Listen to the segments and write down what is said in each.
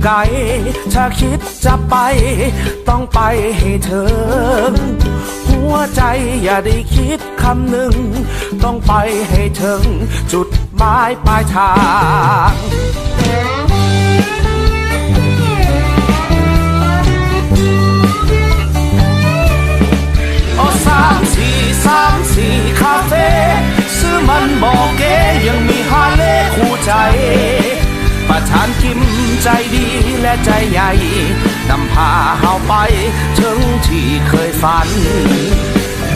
ไกลถ้าคิดจะไปต้องไปให้ถึงหัวใจอย่าได้คิดคำหนึ่งต้องไปให้ถึงจุดหมายปลายทาง343คาเฟ่ซื้อมันบอกเก๋ยังมีฮาเล่คู่ใจประธานกิมใจดีและใจใหญ่นำพาเฮาไปถึงที่เคยฝัน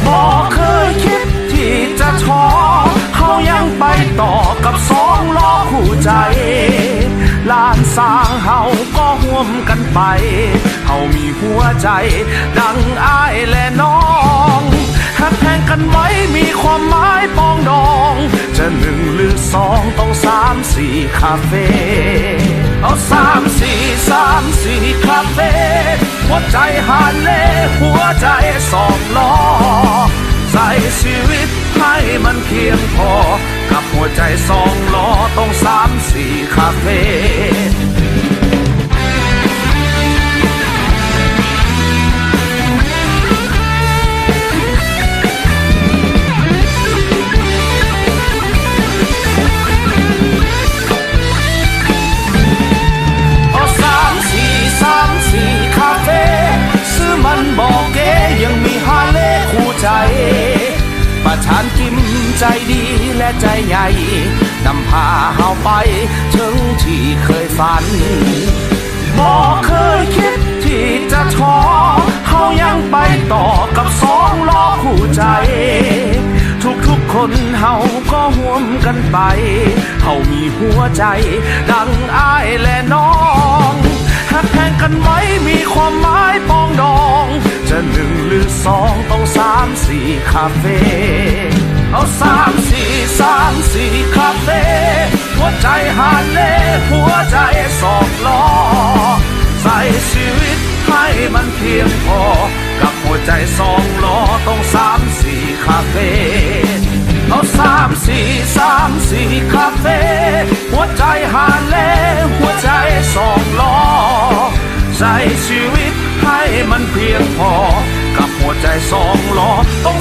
บอกเคยคิดที่จะท้อเฮายังไปต่อกับ2 ล้อคู่ใจลานสร้างเฮาก็ห่วมกันไปเฮามีหัวใจดังอ้ายและน้องหักแพงกันไว้มีความหมายปองดองจะ1 หรือ 2ต้อง3-4คาเฟ่เอา3-4-3-4คาเฟ่หัวใจหาเล่หัวใจ2 ล้อใส่ชีวิตให้มันเพียงพอกับหัวใจ2 ล้อต้อง3-4คาเฟ่บอกเก๋ยังมีฮาเล่คู่ใจประธานกิมใจดีและใจใหญ่นำพาเฮาไปถึงที่เคยฝันบอกเคยคิดที่จะท้อเฮายังไปต่อกับ2 ล้อคู่ใจทุกคนเฮาก็ห่วมกันไปเฮามีหัวใจดังอ้ายและน้องหักแพงกันไว้มีความหมายปองดองจะ1 หรือ 2ต้อง3-4คาเฟ่เอา3-4-3-4คาเฟ่หัวใจหาเล่หัวใจ2 ล้อใส่ชีวิตให้มันเพียงพอกับหัวใจ2 ล้อต้อง3-4คาเฟ่เอา3-4-3-4คาเฟ่หัวใจหาเล่หัวใจ2 ล้อใส่ชีวิตให้มันเพียงพอกับหัวใจ2 ล้อต้อง